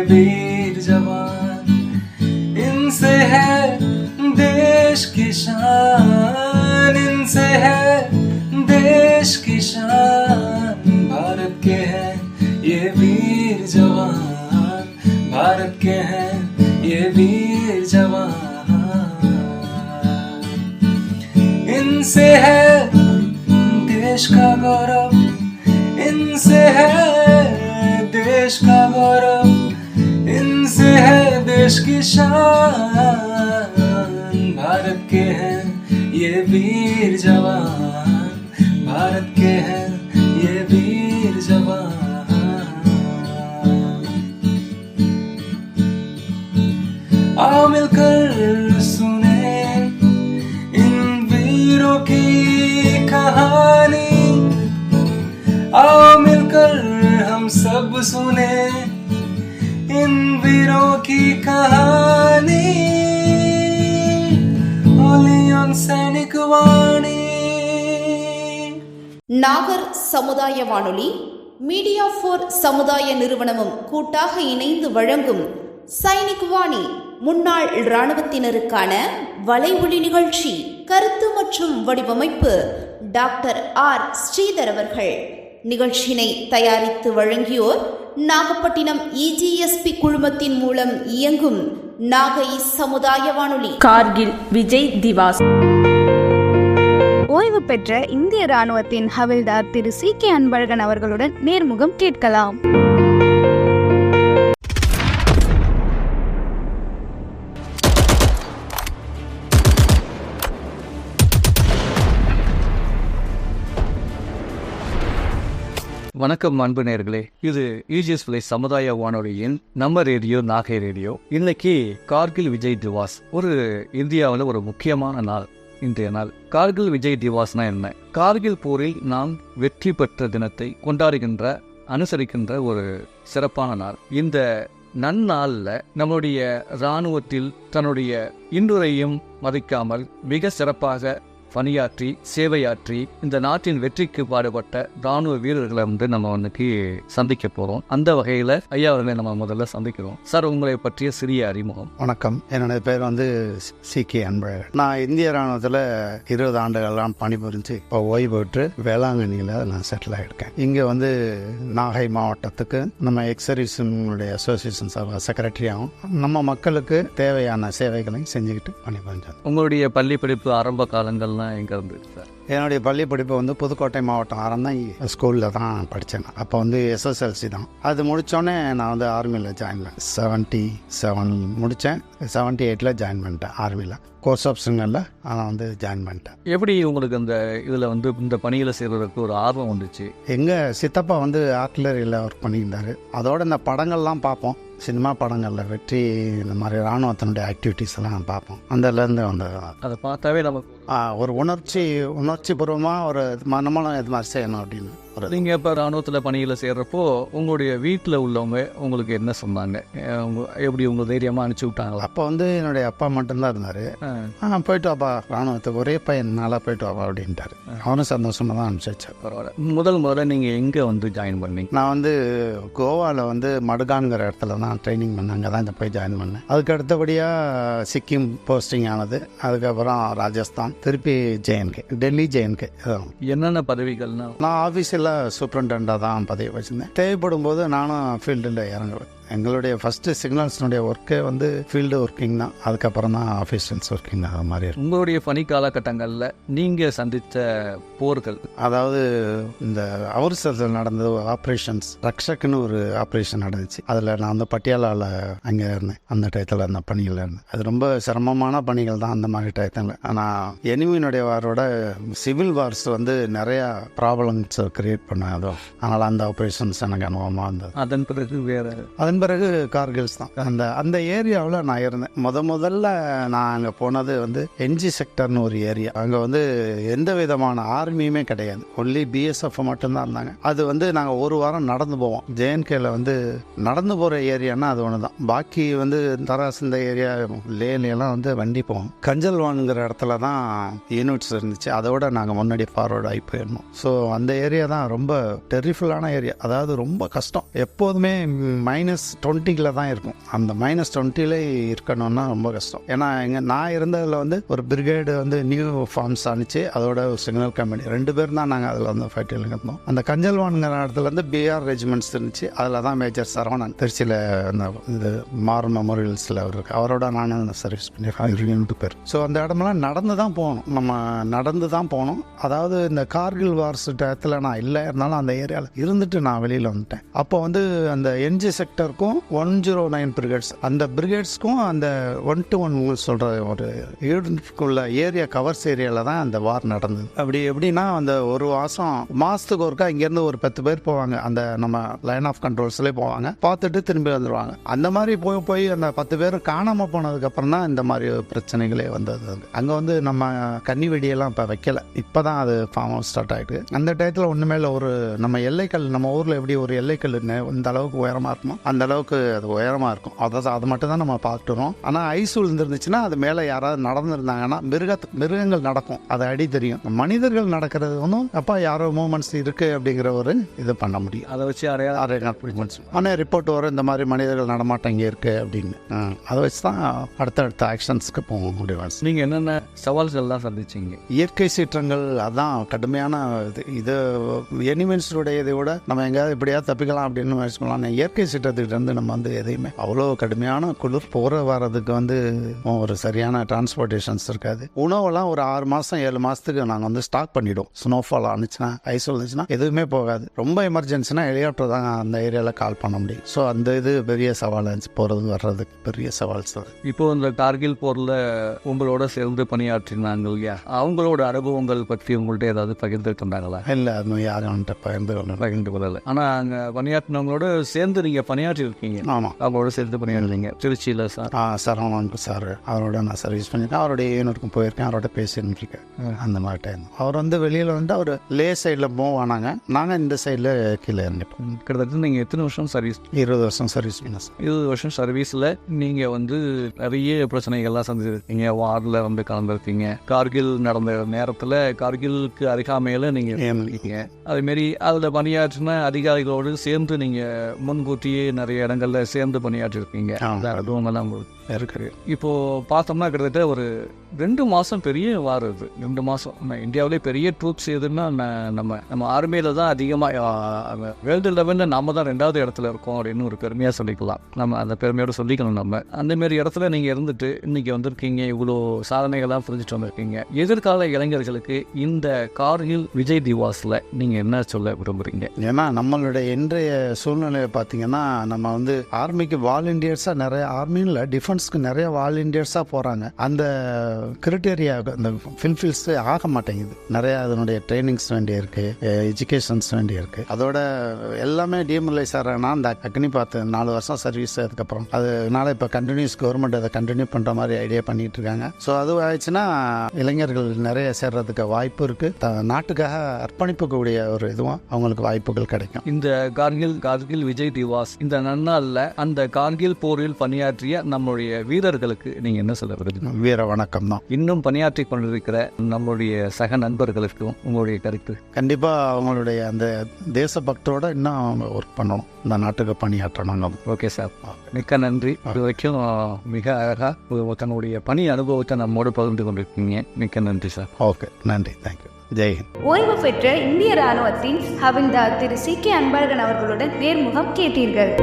वीर जवान, इनसे है देश की शान, इनसे है देश की शान। भारत के हैं ये वीर जवान, भारत के हैं ये वीर जवान। इनसे है देश का गौरव, इनसे है देश का गौरव, इनसे है देश की शान। भारत के हैं ये वीर जवान, भारत के हैं ये वीर जवान। आओ मिलकर सुने इन वीरों की कहानी, आओ मिलकर हम सब सुने इन वीरों की कहानी। ओलियन सैनिक वाणी। நாகர் சமுதாய வானொலி, மீடியா ஃபார் சமுதாய நிறுவனமும் கூட்டாக இணைந்து வழங்கும் சைனிக் வாணி முன்னாள் இராணுவத்தினருக்கான வலைஒலி நிகழ்ச்சி. கருத்து மற்றும் வடிவமைப்பு டாக்டர் ஆர் ஸ்ரீதர் அவர்கள். நிகழ்ச்சியினை தயாரித்து வழங்கியோர் நாகப்பட்டினம் இஜிஎஸ்பி குழுமத்தின் மூலம் இயங்கும் நாகை சமுதாய வானொலி. கார்கில் விஜய் திவாஸ். ஓய்வு பெற்ற இந்திய ராணுவத்தின் ஹவில்தார் திரு சி.கே. அன்பழகன் அவர்களுடன் நேர்முகம் கேட்கலாம். வணக்கம் அன்பு நேயர்களே, இது இஜிஎஸ்பி சமுதாய வானொலியின் நம்ம ரேடியோ நாகை ரேடியோ. இன்னைக்கு கார்கில் விஜய் திவாஸ், ஒரு இந்தியாவில் ஒரு முக்கியமான நாள் இன்றைய நாள். கார்கில் விஜய் திவாஸ்னா என்ன? கார்கில் போரில் நாம் வெற்றி பெற்ற தினத்தை கொண்டாடுகின்ற அனுசரிக்கின்ற ஒரு சிறப்பான நாள். இந்த நன்னாளில் நம்மளுடைய இராணுவத்தில் தன்னுடைய இன்னுரையும் மதிக்காமல் மிக சிறப்பாக பணியாற்றி சேவையாற்றி இந்த நாட்டின் வெற்றிக்கு பாடுபட்ட ராணுவ வீரர்களை நம்ம இன்னைக்கு சந்திக்க போறோம். அந்த வகையில ஐயா அவர்களை நம்ம முதல்ல சந்திக்கிறோம். சார், உங்களை பற்றிய சிறிய அறிமுகம். வணக்கம், என்னுடைய பேர் சி.கே. அன்பழகன். நான் இந்திய ராணுவத்தில் 20 ஆண்டுகள்லாம் பணிபுரிஞ்சு இப்போ ஓய்வு பெற்று வேளாங்கண்ணியில் நான் செட்டில் ஆகிருக்கேன். இங்கே நாகை மாவட்டத்துக்கு நம்ம எக்ஸர்வீஸுடைய அசோசியேஷன் செக்ரட்டரியாகவும் நம்ம மக்களுக்கு தேவையான சேவைகளையும் செஞ்சுக்கிட்டு பணிபுரிஞ்சேன். உங்களுடைய பள்ளி படிப்பு ஆரம்ப காலங்கள்லாம் எங்க இருந்து சார்? என்னுடைய பள்ளி படிப்பு புதுக்கோட்டை மாவட்டம் ஆரந்தான் ஸ்கூலில் தான் படித்தேன். அப்போ எஸ்எஸ்எல்சி தான். அது முடித்தோடனே நான் ஆர்மியில் ஜாயின் பண்ணேன். 77 முடித்தேன். 78 ஜாயின் பண்ணிட்டேன் ஆர்மியில். கோர்ஸ் ஆப்ஷனில் நான் ஜாயின் பண்ணிட்டேன். எப்படி உங்களுக்கு இந்த இதில் இந்த பணியில் செய்கிறதுக்கு ஒரு ஆர்வம் வந்துச்சு? எங்கள் சித்தப்பா ஆர்ட்டிலரியில் ஒர்க் பண்ணியிருந்தார். அதோட இந்த படங்கள்லாம் பார்ப்போம், சினிமா படங்களில் வெற்றி இந்த மாதிரி இராணுவத்தினுடைய ஆக்டிவிட்டீஸ் எல்லாம் பார்ப்போம். அந்தலேருந்து அதை பார்த்தாவே நமக்கு ஒரு உணர்ச்சி பூர்வமாக ஒரு நம்மளும் இது மாதிரி செய்யணும் அப்படின்னு. நீங்கள் இப்போ இராணுவத்தில் பணியில் சேர்றப்போ உங்களுடைய வீட்டில் உள்ளவங்க உங்களுக்கு என்ன சொன்னாங்க? எப்படி உங்களை தைரியமாக அனுப்பிச்சி விட்டாங்களா? அப்போ என்னுடைய அப்பா மட்டும்தான் இருந்தார். போயிட்டு வாப்பா இராணுவத்துக்கு, ஒரே பையன், நல்லா போயிட்டு வாப்பா அப்படின்ட்டாரு. அவனும் சந்தோஷமாக தான் அனுப்பிச்சி வச்சார். பரவாயில்ல. முதல்ல நீங்கள் எங்கே ஜாயின் பண்ணீங்க? நான் கோவாவில் மடுகான்கிற இடத்துல தான் ட்ரைனிங் பண்ணேன். அங்கே தான் போய் ஜாயின் பண்ணேன். அதுக்கு அடுத்தபடியாக சிக்கிம் போஸ்டிங் ஆனது. அதுக்கப்புறம் ராஜஸ்தான், திருப்பி ஜேஎன்கே, டெல்லி ஜேஎன்கே. என்னென்ன பதவிகள்னா? நான் ஆஃபீஸில் சூப்பரண்டாக தான் பதவி வச்சுருந்தேன். தேவைப்படும் போது நானும் ஃபீல்டில் இறங்குவேன். எங்களுடைய ஃபஸ்ட்டு சிக்னல்ஸ்னுடைய ஒர்க்கே ஃபீல்டு ஒர்க்கிங் தான். அதுக்கப்புறம் தான் ஆஃபீஷியல்ஸ் ஒர்க்கிங் அது மாதிரி இருக்கும். உங்களுடைய பணி காலகட்டங்களில் நீங்கள் சந்தித்த போர்கள், அதாவது இந்த அவசரத்தில் நடந்த ஆப்ரேஷன்ஸ், ரக்ஷக்னு ஒரு ஆப்ரேஷன் நடந்துச்சு. அதில் நான் பட்டியாலாவில் அங்கே இருந்தேன். அந்த டயத்தில் அந்த பணியில் இருந்தேன். அது ரொம்ப சிரமமான பணிகள் தான் அந்த மாதிரி டயத்தில். ஆனால் எனிமியினுடைய வாரோட சிவில் வார்ஸ் நிறையா ப்ராப்ளம்ஸ் கிரியேட் பண்ணாதோ, அதனால் அந்த ஆப்ரேஷன்ஸ் எனக்கு அனுபவமாக இருந்தது. அதன் பிறகு அதன் பிறகு கார்கில்ஸ் தான். அந்த ஏரியாவில் நான் இருந்தேன். முதல்ல நான் அங்கே போனது என்ஜி செக்டர்னு ஒரு ஏரியா. அங்கே எந்த விதமான ஆர்மியுமே கிடையாது, ஒன்லி பிஎஸ்எஃப் மட்டும்தான் இருந்தாங்க. அது நாங்கள் ஒரு வாரம் நடந்து போவோம். ஜேஎன்கேல நடந்து போகிற ஏரியானா அது ஒன்று தான். பாக்கி தராஸ் இந்த ஏரியா லேலாம் வண்டி போவோம். கஞ்சல்வான்ங்கிற இடத்துல தான் யூனிட்ஸ் இருந்துச்சு. அதோட நாங்கள் முன்னாடி ஃபார்வர்ட் ஆகி போயிடணும். ஸோ அந்த ஏரியா தான் ரொம்ப டெரிஃபுல்லான ஏரியா. அதாவது ரொம்ப கஷ்டம். எப்போதுமே -, -20 தான் இருக்கும். அந்த -20 இருக்கணும்னா ரொம்ப கஷ்டம். ஏன்னா நான் இருந்ததில் வந்து ஒரு பிரிகேடு வந்து நியூ ஃபார்ம்ஸ் அனுப்பிச்சு அதோட ஒரு சிக்னல் கம்பெனி 2 பேர் தான் நாங்கள் அதில் வந்து ஃபைட்டில் இருந்தோம். அந்த கஞ்சல்வான்கிற இடத்துல வந்து பிஆர் ரெஜிமெண்ட்ஸ் இருந்துச்சு. அதில் தான் மேஜர் சரவணன் திருச்சியில் அந்த இது மார் மெமோரியல்ஸில் அவர் இருக்கு. அவரோட நானும் சர்வீஸ் பண்ணியிருக்கேன் 2 பேர். ஸோ அந்த இடமெல்லாம் நடந்து தான் போகணும். நம்ம நடந்து தான் போகணும். அதாவது இந்த கார்கில் வார்ஸ் டயத்தில் நான் இல்லை, இருந்தாலும் அந்த ஏரியாவில் இருந்துட்டு நான் வெளியில் வந்துட்டேன். அப்போ வந்து அந்த என்ஜி செக்டருக்கும் 109 பிரிகேட்ஸ், அந்த பிரிகேட்ஸ்க்கும் அந்த 1-to-1 சொல்கிற ஒரு யூனிட்குள்ள ஏரியா கவர்ஸ் ஏரியாவில் தான் அந்த வார் நடந்தது. அப்படி எப்படின்னா அந்த ஒரு மாதத்துக்கு ஒருக்கா இங்கேருந்து ஒரு 10 பேர் போவாங்க. அந்த நம்ம லைன் ஆஃப் கண்ட்ரோல்ஸ்லேயே போவாங்க, பார்த்துட்டு திரும்பி வந்துடுவாங்க. அந்த மாதிரி போய் அந்த 10 பேர் காணாமல் போனதுக்கப்புறம் தான் இந்த மாதிரி பிரச்சனைகளே வந்தது. அங்கே வந்து நம்ம கன்னி வெடியெல்லாம் இப்போ வைக்கல, இப்போ தான் அது ஃபார்ம் ஹவுஸ் ஸ்டார்ட் ஆகிட்டு. அந்த டயத்தில் ஒன்றுமே இல்லை, ஒரு நம்ம எல்லைக்கல், நம்ம ஊரில் எப்படி ஒரு எல்லைக்கல் இந்த அளவுக்கு உயரமாக இருக்குமோ அந்த அளவுக்கு அது உயரமாக இருக்கும். அது மட்டும் தான் நம்ம பார்த்துறோம். ஆனால் ஐஸ் விழுந்துருந்துச்சுன்னா அது மேலே யாராவது நடந்துருந்தாங்கன்னா மிருகங்கள் நடக்கும், அது அடி தெரியும். மனிதர்கள் நடக்கிறது ஒன்றும் அப்பா யாரோ மூமெண்ட்ஸ் இருக்குது அப்படிங்கிற ஒரு இது பண்ண முடியும். அதை வச்சு ஆனால் ரிப்போர்ட் வரும் இந்த மாதிரி மனிதர்கள் நடமாட்டம் இங்கே இருக்குது அப்படின்னு. அதை வச்சு தான் அடுத்தடுத்த ஆக்ஷன்ஸ்க்கு போக முடியும். நீங்கள் என்னென்ன சவால்கள்லாம் சந்திச்சிங்க? இயற்கை சீற்றங்கள் அதான் கடுமையான இது எனிமல்ஸுடைய இதை விட நம்ம எங்கேயாவது இப்படியாவது தப்பிக்கலாம் அப்படின்னு வச்சுக்கலாம். இயற்கை சீற்றத்திலிருந்து நம்ம வந்து எதையுமே அவ்வளோ கடுமையான குளிர் போகிற வரதுக்கு வந்து ஒரு சரியான டிரான்ஸ்போர்ட்டேஷன்ஸ் இருக்காது. உணவெல்லாம் ஒரு 6 மாதம் 7 மாதத்துக்கு நாங்கள் வந்து ஸ்டாக் பண்ணிவிடுவோம். ஸ்னோஃபால் ஆனிச்சுன்னா ஐஸ் வந்துச்சுன்னா எதுவுமே போகாது. ரொம்ப எமர்ஜென்சினா ஹெலிகாப்டர் தான் அந்த ஏரியாவில் கால் பண்ண முடியும். ஸோ அந்த இது பெரிய சவால் இருந்துச்சு, போகிறது வர்றதுக்கு பெரிய சவால் சார். இப்போ இந்த கார்கில் போரில் உங்களோட சேர்ந்து பணியாற்றினாங்க இல்லையா, அவங்களோட அனுபவங்கள் பற்றி உங்கள்கிட்ட ஏதாவது பகிர்ந்துட்டு இருந்தாங்களா? இல்லை, அது யாரும் பகிர்ந்து கொள்ளலை. ஆனால் அங்கே பணியாற்றினவங்களோட சேர்ந்து நீங்கள் பணியாற்றி இருக்கீங்க. ஆமாம், அவங்களோட சேர்ந்து பணியாற்றுறீங்க திருச்சியில் சார். சரவணன் சார், அவரோட நான் சர்வீஸ் பண்ணியிருக்கேன். அவருடைய யூனிட்க்கும் போயிருக்கேன், அவரோட பேசின்னு இருக்கேன். அந்த மாதிரி டைம் அவர் வந்து வெளியில் வந்து அவர் லே சைடில் மூவ் ஆனாங்க, நாங்கள் இந்த சைடில் கீழே இருந்துப்போம். கிட்டத்தட்ட நீங்கள் எத்தனை வருஷம் சர்வீஸ்? 20 வருஷம் சர்வீஸ் பண்ணேன் சார். 20 வருஷம் சர்வீஸில் நீங்கள் வந்து நிறைய பிரச்சனைகள்லாம் சந்திச்சிருக்கீங்க, வார்டில் வந்து கலந்துருக்கீங்க. கார்கில் நடந்த நேரத்தில் கார்கிலுக்கு அருகாமையில் நீங்கள் இருக்கீங்க. அதேமாரி அதில் பணியாற்றின அதிகாரிகளோடு சேர்ந்து நீங்கள் முன்கூட்டியே நிறைய இடங்களில் சேர்ந்து பணியாற்றிருக்கீங்க. அதுவும் உங்களுக்கு இருக்குது. இப்போது பார்த்தோம்னா கிட்டத்தட்ட ஒரு 2 மாதம் பெரிய வார் இது. 2 மாதம் நம்ம இந்தியாவிலே பெரிய ட்ரூப்ஸ் எதுன்னா நம்ம ஆர்மியில் தான் அதிகமாக வேர்ல்டு லெவலில் நம்ம தான் 2வது இடத்துல இருக்கோம் அப்படின்னு ஒரு பெருமையாக சொல்லிக்கலாம். நம்ம அந்த பெருமையோடு சொல்லிக்கணும். நம்ம அந்தமாரி இடத்துல நீங்கள் இருந்துட்டு இன்றைக்கி வந்திருக்கீங்க, இவ்வளோ சாதனைகள்லாம் புரிஞ்சுட்டு வந்திருக்கீங்க. எதிர்கால இளைஞர்களுக்கு இந்த கார்கில் விஜய் திவாஸில் நீங்கள் என்ன சொல்ல விரும்புகிறீங்க? ஏன்னா நம்மளுடைய இன்றைய சூழ்நிலையை பார்த்தீங்கன்னா நம்ம வந்து ஆர்மிக்கு வாலண்டியர்ஸாக நிறைய, ஆர்மியில் டிஃபென்ஸ்க்கு நிறைய வாலண்டியர்ஸாக போகிறாங்க. அந்த கிரிட்டேரியா அந்த ஃபில்ஃபில்ஸ் ஆக மாட்டேங்குது. நிறைய அதனுடைய ட்ரைனிங்ஸ் வேண்டிய இருக்குது, எஜுகேஷன்ஸ் வேண்டிய இருக்குது. அதோட எல்லாமே டிமோரலைஸ் ஆகிறேன்னா அந்த அக்னி பார்த்து 4 வருஷம் சர்வீஸ், அதுக்கப்புறம் அதனால இப்போ கண்டினியூஸ் கவர்மெண்ட் அதை கண்டினியூ பண்ணுற மாதிரி ஐடியா பண்ணிட்டு இருக்காங்க. ஸோ அது ஆயிடுச்சுன்னா இளைஞர்கள் நிறைய சேர்றதுக்கு வாய்ப்பு இருக்குது. நாட்டுக்காக அர்ப்பணிப்புக்கூடிய ஒரு இதுவும் அவங்களுக்கு வாய்ப்புகள் கிடைக்கும். இந்த கார்கில் விஜய் திவாஸ் இந்த நன்னாளில் அந்த கார்கில் போரில் பணியாற்றிய நம்மளுடைய வீரர்களுக்கு நீங்கள் என்ன சொல்ல விரும்புகிறீங்க? வீர வணக்கம் தான். இன்னும் பணியாற்றி கொண்டிருக்கிற நம்மளுடைய சக நண்பர்களுக்கும் உங்களுடைய கருத்து? கண்டிப்பாக அவங்களுடைய அந்த தேசபக்தோட இன்னும் அவங்க ஒர்க் பண்ணணும், இந்த நாட்டுக்கு பணியாற்றணும். ஓகே சார், மிக்க நன்றி. இது வரைக்கும் மிக அழகாக தன்னுடைய பணி அனுபவத்தை நம்மோடு பகிர்ந்து கொண்டிருக்கீங்க. மிக்க நன்றி சார். ஓகே, நன்றி, தேங்க்யூ, ஜெய்ஹிந்த். ஓய்வு பெற்ற இந்திய ராணுவத்தின் ஹவில்தார் திரு சி கே அன்பழகன் அவர்களுடன் நேர்முகம் கேட்டீர்கள்.